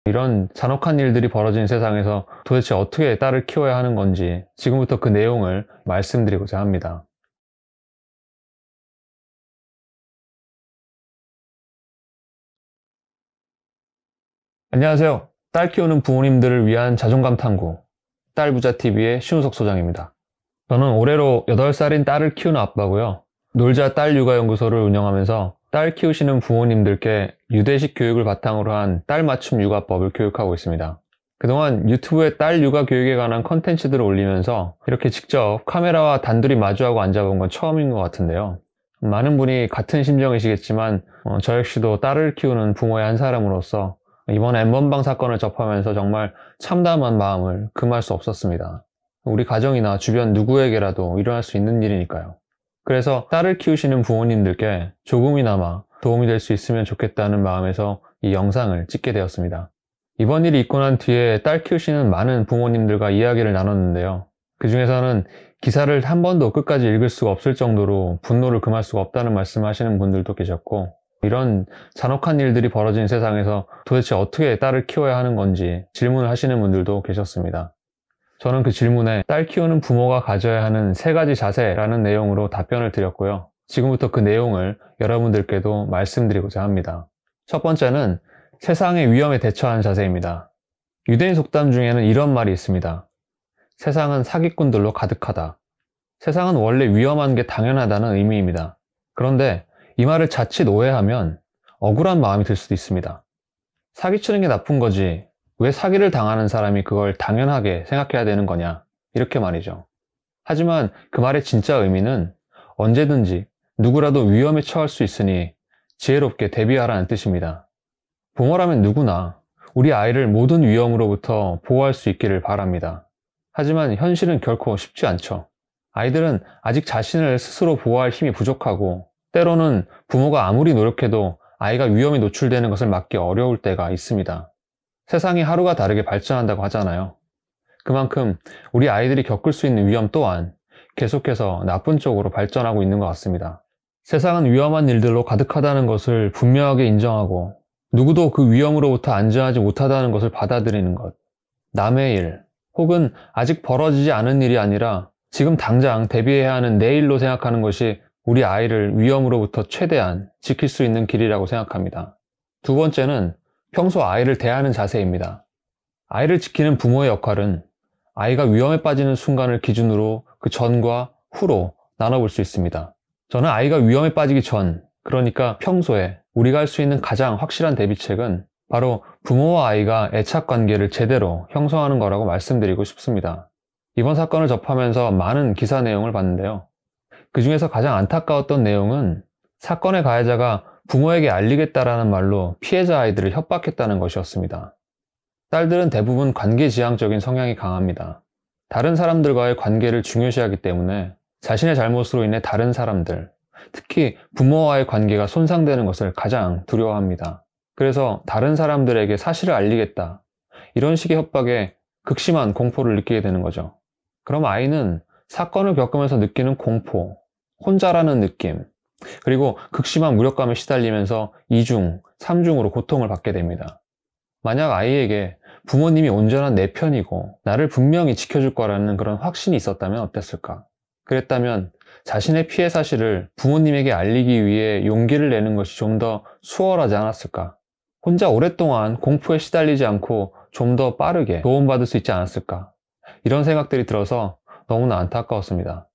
이런 잔혹한 일들이 벌어진 세상에서 도대체 어떻게 딸을 키워야 하는 건지 지금부터 그 내용을 말씀드리고자 합니다. 안녕하세요. 딸 키우는 부모님들을 위한 자존감 탐구 딸부자TV의 신우석 소장입니다. 저는 올해로 8살인 딸을 키우는 아빠고요. 놀자 딸 육아연구소를 운영하면서 딸 키우시는 부모님들께 유대식 교육을 바탕으로 한 딸 맞춤 육아법을 교육하고 있습니다. 그동안 유튜브에 딸 육아 교육에 관한 컨텐츠들을 올리면서 이렇게 직접 카메라와 단둘이 마주하고 앉아본 건 처음인 것 같은데요. 많은 분이 같은 심정이시겠지만 저 역시도 딸을 키우는 부모의 한 사람으로서 이번 N번방 사건을 접하면서 정말 참담한 마음을 금할 수 없었습니다. 우리 가정이나 주변 누구에게라도 일어날 수 있는 일이니까요. 그래서 딸을 키우시는 부모님들께 조금이나마 도움이 될 수 있으면 좋겠다는 마음에서 이 영상을 찍게 되었습니다. 이번 일이 있고 난 뒤에 딸 키우시는 많은 부모님들과 이야기를 나눴는데요. 그 중에서는 기사를 한 번도 끝까지 읽을 수가 없을 정도로 분노를 금할 수가 없다는 말씀하시는 분들도 계셨고, 이런 잔혹한 일들이 벌어진 세상에서 도대체 어떻게 딸을 키워야 하는 건지 질문을 하시는 분들도 계셨습니다. 저는 그 질문에 딸 키우는 부모가 가져야 하는 3가지 자세라는 내용으로 답변을 드렸고요. 지금부터 그 내용을 여러분들께도 말씀드리고자 합니다. 첫 번째는 세상의 위험에 대처하는 자세입니다. 유대인 속담 중에는 이런 말이 있습니다. 세상은 사기꾼들로 가득하다. 세상은 원래 위험한 게 당연하다는 의미입니다. 그런데 이 말을 자칫 오해하면 억울한 마음이 들 수도 있습니다. 사기치는 게 나쁜 거지 왜 사기를 당하는 사람이 그걸 당연하게 생각해야 되는 거냐, 이렇게 말이죠. 하지만 그 말의 진짜 의미는 언제든지 누구라도 위험에 처할 수 있으니 지혜롭게 대비하라는 뜻입니다. 부모라면 누구나 우리 아이를 모든 위험으로부터 보호할 수 있기를 바랍니다. 하지만 현실은 결코 쉽지 않죠. 아이들은 아직 자신을 스스로 보호할 힘이 부족하고, 때로는 부모가 아무리 노력해도 아이가 위험에 노출되는 것을 막기 어려울 때가 있습니다. 세상이 하루가 다르게 발전한다고 하잖아요. 그만큼 우리 아이들이 겪을 수 있는 위험 또한 계속해서 나쁜 쪽으로 발전하고 있는 것 같습니다. 세상은 위험한 일들로 가득하다는 것을 분명하게 인정하고, 누구도 그 위험으로부터 안전하지 못하다는 것을 받아들이는 것, 남의 일, 혹은 아직 벌어지지 않은 일이 아니라 지금 당장 대비해야 하는 내일로 생각하는 것이 우리 아이를 위험으로부터 최대한 지킬 수 있는 길이라고 생각합니다. 두 번째는 평소 아이를 대하는 자세입니다. 아이를 지키는 부모의 역할은 아이가 위험에 빠지는 순간을 기준으로 그 전과 후로 나눠볼 수 있습니다. 저는 아이가 위험에 빠지기 전, 그러니까 평소에 우리가 할 수 있는 가장 확실한 대비책은 바로 부모와 아이가 애착 관계를 제대로 형성하는 거라고 말씀드리고 싶습니다. 이번 사건을 접하면서 많은 기사 내용을 봤는데요. 그 중에서 가장 안타까웠던 내용은 사건의 가해자가 부모에게 알리겠다라는 말로 피해자 아이들을 협박했다는 것이었습니다. 딸들은 대부분 관계지향적인 성향이 강합니다. 다른 사람들과의 관계를 중요시하기 때문에 자신의 잘못으로 인해 다른 사람들, 특히 부모와의 관계가 손상되는 것을 가장 두려워합니다. 그래서 다른 사람들에게 사실을 알리겠다, 이런 식의 협박에 극심한 공포를 느끼게 되는 거죠. 그럼 아이는 사건을 겪으면서 느끼는 공포, 혼자라는 느낌, 그리고 극심한 무력감에 시달리면서 2중, 3중으로 고통을 받게 됩니다. 만약 아이에게 부모님이 온전한 내 편이고 나를 분명히 지켜줄 거라는 그런 확신이 있었다면 어땠을까? 그랬다면 자신의 피해 사실을 부모님에게 알리기 위해 용기를 내는 것이 좀 더 수월하지 않았을까? 혼자 오랫동안 공포에 시달리지 않고 좀 더 빠르게 도움받을 수 있지 않았을까? 이런 생각들이 들어서 너무나 안타까웠습니다.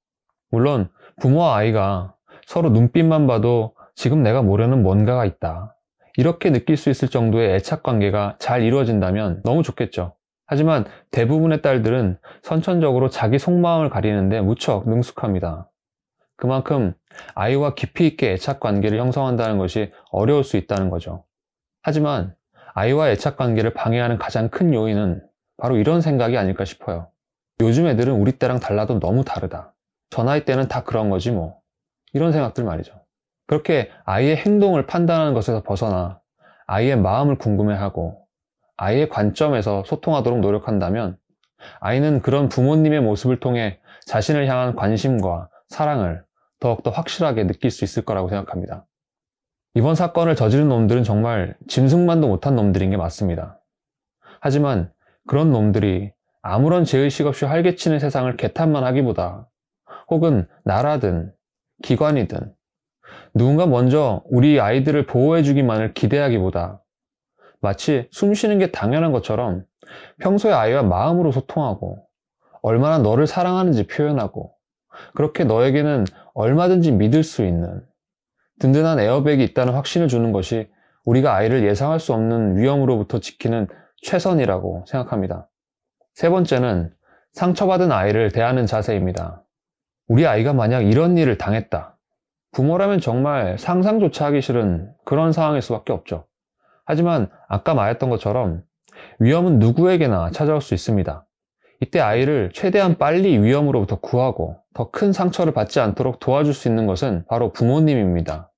물론 부모와 아이가 서로 눈빛만 봐도 지금 내가 모르는 뭔가가 있다, 이렇게 느낄 수 있을 정도의 애착 관계가 잘 이루어진다면 너무 좋겠죠. 하지만 대부분의 딸들은 선천적으로 자기 속마음을 가리는데 무척 능숙합니다. 그만큼 아이와 깊이 있게 애착 관계를 형성한다는 것이 어려울 수 있다는 거죠. 하지만 아이와 애착 관계를 방해하는 가장 큰 요인은 바로 이런 생각이 아닐까 싶어요. 요즘 애들은 우리 때랑 달라도 너무 다르다. 저 나이 때는 다 그런 거지 뭐. 이런 생각들 말이죠. 그렇게 아이의 행동을 판단하는 것에서 벗어나 아이의 마음을 궁금해하고 아이의 관점에서 소통하도록 노력한다면 아이는 그런 부모님의 모습을 통해 자신을 향한 관심과 사랑을 더욱더 확실하게 느낄 수 있을 거라고 생각합니다. 이번 사건을 저지른 놈들은 정말 짐승만도 못한 놈들인 게 맞습니다. 하지만 그런 놈들이 아무런 죄의식 없이 활개치는 세상을 개탄만 하기보다, 혹은 나라든 기관이든 누군가 먼저 우리 아이들을 보호해주기만을 기대하기보다 마치 숨 쉬는 게 당연한 것처럼 평소에 아이와 마음으로 소통하고 얼마나 너를 사랑하는지 표현하고, 그렇게 너에게는 얼마든지 믿을 수 있는 든든한 에어백이 있다는 확신을 주는 것이 우리가 아이를 예상할 수 없는 위험으로부터 지키는 최선이라고 생각합니다. 세 번째는 상처받은 아이를 대하는 자세입니다. 우리 아이가 만약 이런 일을 당했다. 부모라면 정말 상상조차 하기 싫은 그런 상황일 수밖에 없죠. 하지만 아까 말했던 것처럼 위험은 누구에게나 찾아올 수 있습니다. 이때 아이를 최대한 빨리 위험으로부터 구하고 더 큰 상처를 받지 않도록 도와줄 수 있는 것은 바로 부모님입니다.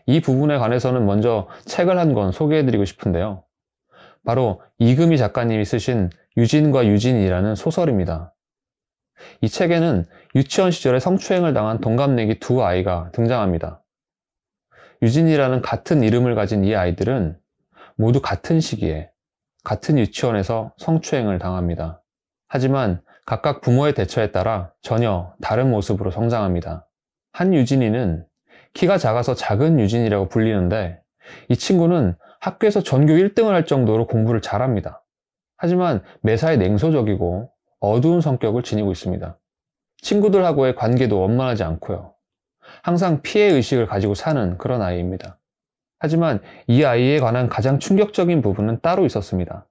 이 부분에 관해서는 먼저 책을 한 권 소개해드리고 싶은데요. 바로 이금희 작가님이 쓰신 유진과 유진이라는 소설입니다. 이 책에는 유치원 시절에 성추행을 당한 동갑내기 두 아이가 등장합니다. 유진이라는 같은 이름을 가진 이 아이들은 모두 같은 시기에 같은 유치원에서 성추행을 당합니다. 하지만 각각 부모의 대처에 따라 전혀 다른 모습으로 성장합니다. 한 유진이는 키가 작아서 작은 유진이라고 불리는데, 이 친구는 학교에서 전교 1등을 할 정도로 공부를 잘합니다. 하지만 매사에 냉소적이고 어두운 성격을 지니고 있습니다. 친구들하고의 관계도 원만하지 않고요. 항상 피해의식을 가지고 사는 그런 아이입니다. 하지만 이 아이에 관한 가장 충격적인 부분은 따로 있었습니다.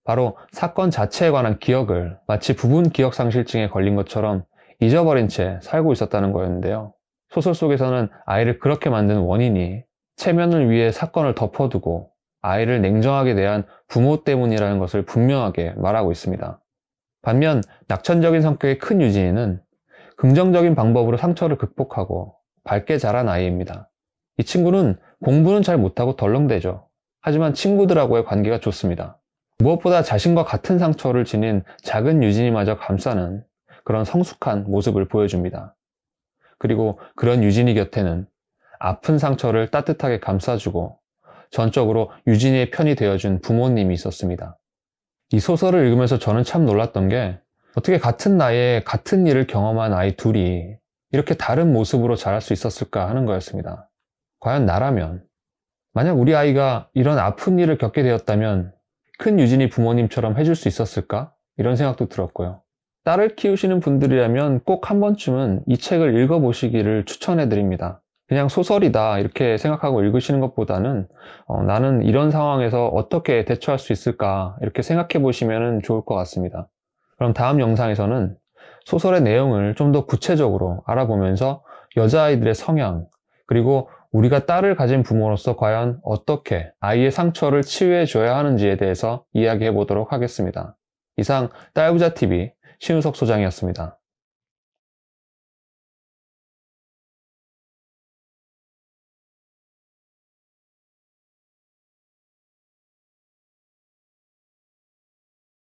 바로 사건 자체에 관한 기억을 마치 부분 기억상실증에 걸린 것처럼 잊어버린 채 살고 있었다는 거였는데요. 소설 속에서는 아이를 그렇게 만든 원인이 체면을 위해 사건을 덮어두고 아이를 냉정하게 대한 부모 때문이라는 것을 분명하게 말하고 있습니다. 반면 낙천적인 성격의 큰 유진이는 긍정적인 방법으로 상처를 극복하고 밝게 자란 아이입니다. 이 친구는 공부는 잘 못하고 덜렁대죠. 하지만 친구들하고의 관계가 좋습니다. 무엇보다 자신과 같은 상처를 지닌 작은 유진이마저 감싸는 그런 성숙한 모습을 보여줍니다. 그리고 그런 유진이 곁에는 아픈 상처를 따뜻하게 감싸주고 전적으로 유진이의 편이 되어준 부모님이 있었습니다. 이 소설을 읽으면서 저는 참 놀랐던 게, 어떻게 같은 나이에 같은 일을 경험한 아이 둘이 이렇게 다른 모습으로 자랄 수 있었을까 하는 거였습니다. 과연 나라면, 만약 우리 아이가 이런 아픈 일을 겪게 되었다면 큰 유진이 부모님처럼 해줄 수 있었을까? 이런 생각도 들었고요. 딸을 키우시는 분들이라면 꼭 한 번쯤은 이 책을 읽어보시기를 추천해 드립니다. 그냥 소설이다 이렇게 생각하고 읽으시는 것보다는 나는 이런 상황에서 어떻게 대처할 수 있을까 이렇게 생각해 보시면 좋을 것 같습니다. 그럼 다음 영상에서는 소설의 내용을 좀 더 구체적으로 알아보면서 여자아이들의 성향, 그리고 우리가 딸을 가진 부모로서 과연 어떻게 아이의 상처를 치유해 줘야 하는지에 대해서 이야기해 보도록 하겠습니다. 이상 딸부자TV 신우석 소장이었습니다.